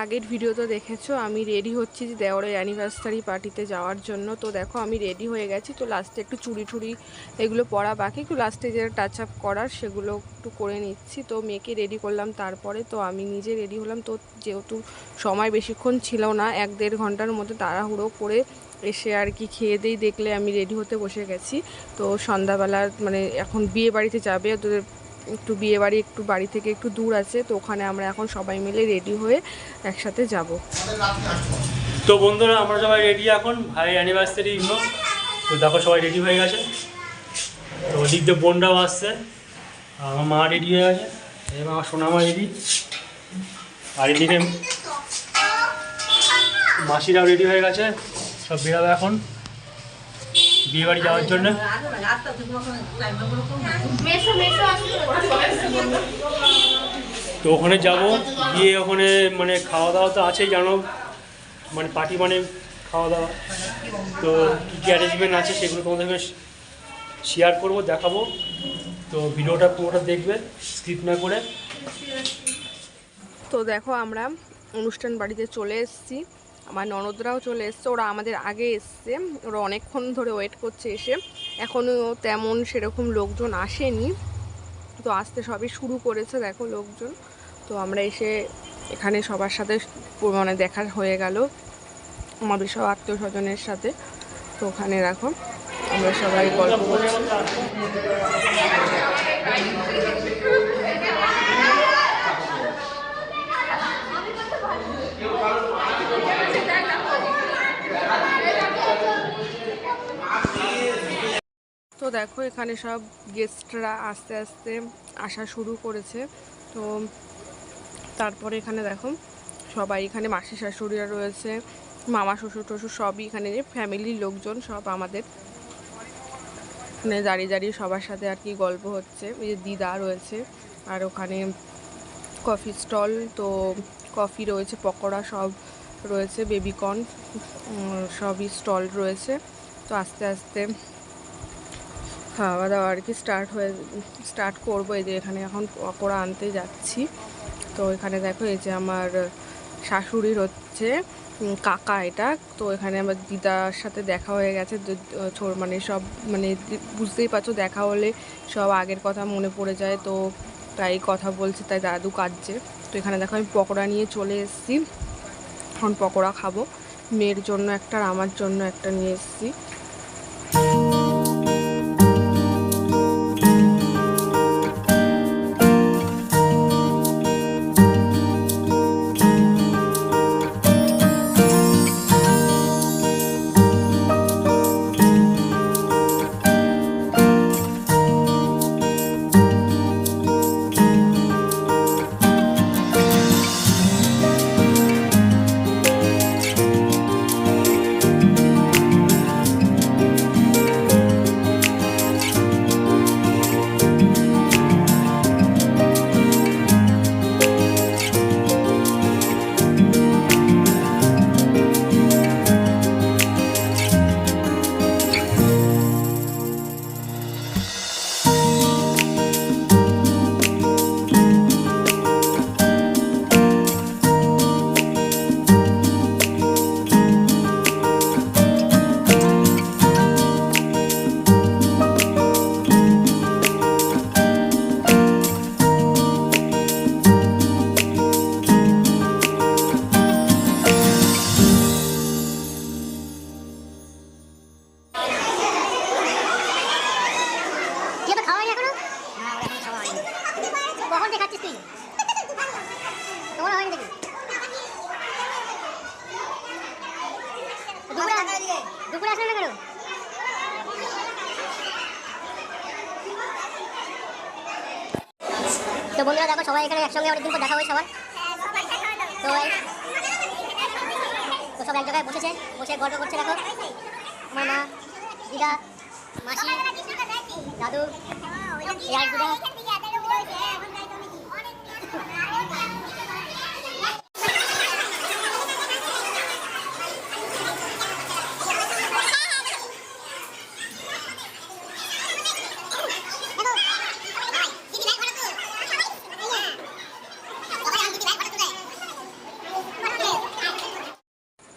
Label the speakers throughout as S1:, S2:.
S1: আগের ভিডিও তো দেখেছো আমি রেডি হচ্ছি যে দেওরের অ্যানিভার্সারি পার্টিতে যাওয়ার জন্য। তো দেখো আমি রেডি হয়ে গেছি। তো লাস্টে একটু চুড়ি টুড়ি এগুলো পরা বাকি, একটু লাস্টে যেটা টাচ আপ করার সেগুলো একটু করে নিচ্ছি। তো মেয়েকে রেডি করলাম, তারপরে তো আমি নিজে রেডি হলাম। তো যেহেতু সময় বেশিক্ষণ ছিল না, 1-1.5 ঘন্টার মধ্যে তাড়াহুড়ো করে এসে আর কি খেয়ে দিয়ে দেখলে আমি রেডি হতে বসে গেছি। তো সন্ধ্যাবেলা মানে এখন বিয়ে বাড়িতে যাবে, ওদের একটু বিয়ে বাড়ি একটু বাড়ি থেকে একটু দূর আছে। তো ওখানে আমরা এখন সবাই মিলে রেডি হয়ে একসাথে যাব।
S2: তো বন্ধুরা আমরা সবাই রেডি এখন ভাই অ্যানিভার্সারি হলো। তো দেখো সবাই রেডি হয়ে গেছে। তো ওদিক দিয়ে বোনরাও আসছে, আমার মা রেডি হয়ে গেছে এবং আমার সোনামা রেডি, আর এদিকে মাসিরাও রেডি হয়ে গেছে। সব বেরাবে এখন বিয়ে বাড়ি যাওয়ার জন্য। তো ওখানে যাব, গিয়ে ওখানে মানে খাওয়া দাওয়া তো আছেই জানো, মানে পার্টি মানে খাওয়া দাওয়া। তো কী কী অ্যারেঞ্জমেন্ট আছে সেগুলো তোমাদেরকে শেয়ার করবো, দেখাবো। তো ভিডিওটা পুরোটা দেখবে স্কিপ না করে।
S1: তো দেখো আমরা অনুষ্ঠান বাড়িতে চলে এসেছি, আমার ননদরাও চলে এসছে। ওরা আমাদের আগে এসছে, ওরা অনেকক্ষণ ধরে ওয়েট করছে এসে। এখনও তেমন সেরকম লোকজন আসেনি, তো আসতে সবই শুরু করেছে দেখো লোকজন। তো আমরা এসে এখানে সবার সাথে মানে দেখা হয়ে গেল আমাদের সব আত্মীয় স্বজনের সাথে। তো ওখানে রাখো আমরা সবাই গল্প করছি। তো দেখো এখানে সব গেস্টরা আস্তে আস্তে আসা শুরু করেছে। তো তারপরে এখানে দেখো সবাই, এখানে মাসি শাশুড়িরা রয়েছে, মামা শ্বশুর টশুর সবই, এখানে যে ফ্যামিলির লোকজন সব আমাদের এখানে দাঁড়িয়ে দাঁড়িয়ে সবার সাথে আর কি গল্প হচ্ছে। এই যে দিদা রয়েছে, আর ওখানে কফি স্টল, তো কফি রয়েছে, পকোড়া সব রয়েছে, বেবিকর্ন সবই স্টল রয়েছে। তো আস্তে আস্তে খাওয়া দাওয়া আর কি স্টার্ট করবো। এই যে এখানে এখন পকোড়া আনতে যাচ্ছি। তো এখানে দেখো এই যে আমার শাশুড়ির হচ্ছে কাকা এটা। তো এখানে আমার দিদার সাথে দেখা হয়ে গেছে, মানে সব মানে বুঝতেই পারছো দেখা হলে সব আগের কথা মনে পড়ে যায়। তো তাই কথা বলছি, তাই দাদু কাঁদছে। তো এখানে দেখো আমি পকোড়া নিয়ে চলে এসেছি, এখন পকোড়া খাবো। মেয়ের জন্য একটা আর আমার জন্য একটা নিয়ে এসেছি।
S3: তো বন্ধুরা দেখো সবাই এখানে একসঙ্গে অনেকদিন পর দেখা হয় সবার। তো সব এক জায়গায় বসেছে, বসে গল্প করছে। দেখো আমার মা, দিদা, মাসি, দাদু, দিদা।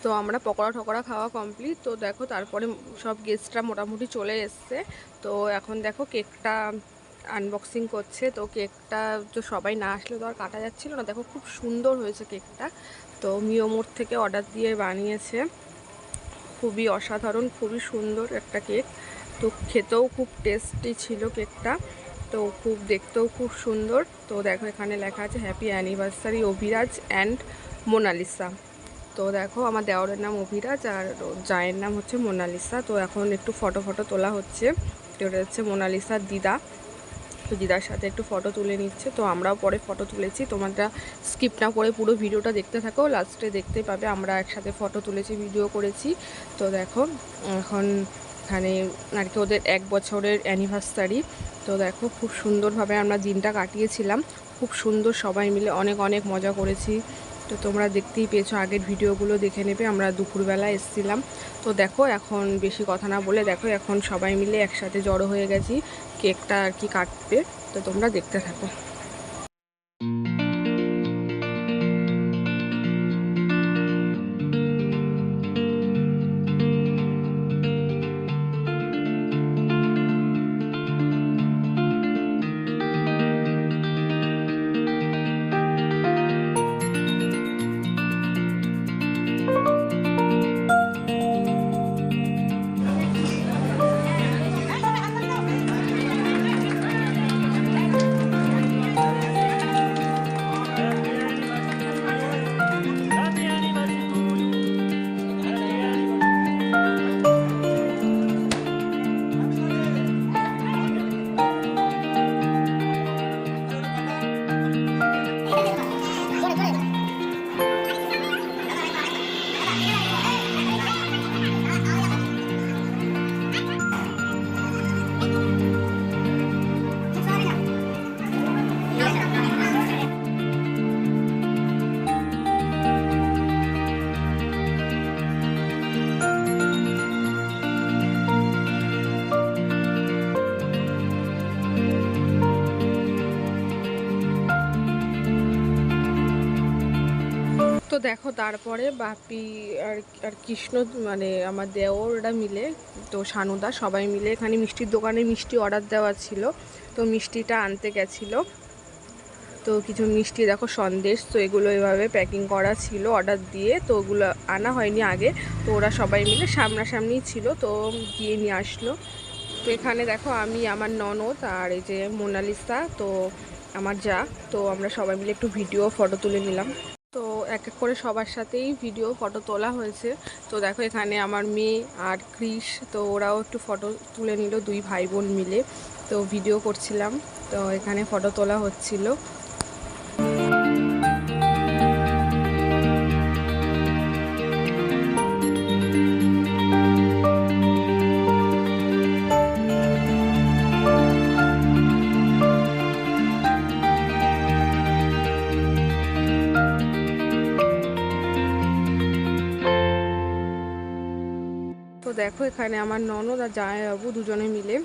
S1: তো আমরা পকোড়া ঠকোড়া খাওয়া কমপ্লিট। তো দেখো তারপরে সব গেস্টরা মোটামুটি চলে এসছে। তো এখন দেখো কেকটা আনবক্সিং করছে। তো কেকটা তো সবাই না আসলে তো আর কাটা যাচ্ছিল না। দেখো খুব সুন্দর হয়েছে কেকটা। তো মিওমোর থেকে অর্ডার দিয়ে বানিয়েছে, খুবই অসাধারণ, খুবই সুন্দর একটা কেক। তো খেতেও খুব টেস্টি ছিল কেকটা, তো খুব দেখতেও খুব সুন্দর। তো দেখো এখানে লেখা আছে happy anniversary Abhiraj and Monalisa. তো দেখো আমার দেওরের নাম অভিরাজ আর জায়ের নাম হচ্ছে মোনালিসা। তো এখন একটু ফটো তোলা হচ্ছে। তো এটা হচ্ছে মোনালিসার দিদা। তো দিদার সাথে একটু ফটো তুলে নিচ্ছে। তো আমরাও পরে ফটো তুলেছি, তোমরা স্কিপ না করে পুরো ভিডিওটা দেখতে থাকো, লাস্টে দেখতে পাবে আমরা একসাথে ফটো তুলেছি, ভিডিও করেছি। তো দেখো এখন এখানে আর কি ওদের 1 বছরের অ্যানিভার্সারি। তো দেখো খুব সুন্দরভাবে আমরা দিনটা কাটিয়েছিলাম, খুব সুন্দর, সবাই মিলে অনেক অনেক মজা করেছি। তো তোমরা দেখতেই পেয়েছো, আগের ভিডিওগুলো দেখে নেবে। আমরা দুপুরবেলা এসেছিলাম। তো দেখো এখন বেশি কথা না বলে দেখো এখন সবাই মিলে একসাথে জড়ো হয়ে গেছি, কেকটা আর কি কাটবে। তো তোমরা দেখতে থাকো। তো দেখো তারপরে বাপি আর আর কৃষ্ণ মানে আমার দেওররা মিলে, তো সানুদা সবাই মিলে এখানে মিষ্টির দোকানে মিষ্টি অর্ডার দেওয়া ছিল। তো মিষ্টিটা আনতে গেছিলো। তো কিছু মিষ্টি দেখো সন্দেশ, তো এগুলো এভাবে প্যাকিং করা ছিল অর্ডার দিয়ে। তো ওগুলো আনা হয়নি আগে, তো ওরা সবাই মিলে সামনাসামনি ছিল, তো গিয়ে নিয়ে আসলো। তো এখানে দেখো আমি, আমার ননদ আর এই যে মোনালিসা, তো আমার যা, তো আমরা সবাই মিলে একটু ভিডিও ফটো তুলে নিলাম। তো এক এক করে সবার সাথেই ভিডিও ফটো তোলা হয়েছে। তো দেখো এখানে আমার মেয়ে আর ক্রিস, তো ওরাও একটু ফটো তুলে নিল, 2 ভাই বোন মিলে। তো ভিডিও করছিলাম, তো এখানে ফটো তোলা হচ্ছিল। তো দেখো এখানে আমার ননদ আর জামাইবাবু দুজনে মিলে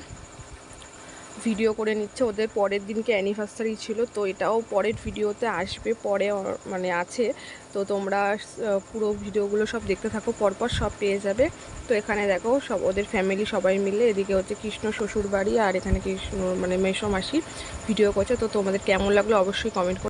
S1: ভিডিও করে নিচ্ছে। ওদের পরের দিনকে অ্যানিভার্সারি ছিল, তো এটাও পরের ভিডিওতে আসবে, পরে মানে আছে। তো তোমরা পুরো ভিডিওগুলো সব দেখতে থাকো, পরপর সব পেয়ে যাবে। তো এখানে দেখো সব ওদের ফ্যামিলি সবাই মিলে, এদিকে হচ্ছে কৃষ্ণ শ্বশুর বাড়ি আর এখানে কৃষ্ণ মানে মেসো মাসি ভিডিও করছে। তো তোমাদের কেমন লাগলো অবশ্যই কমেন্ট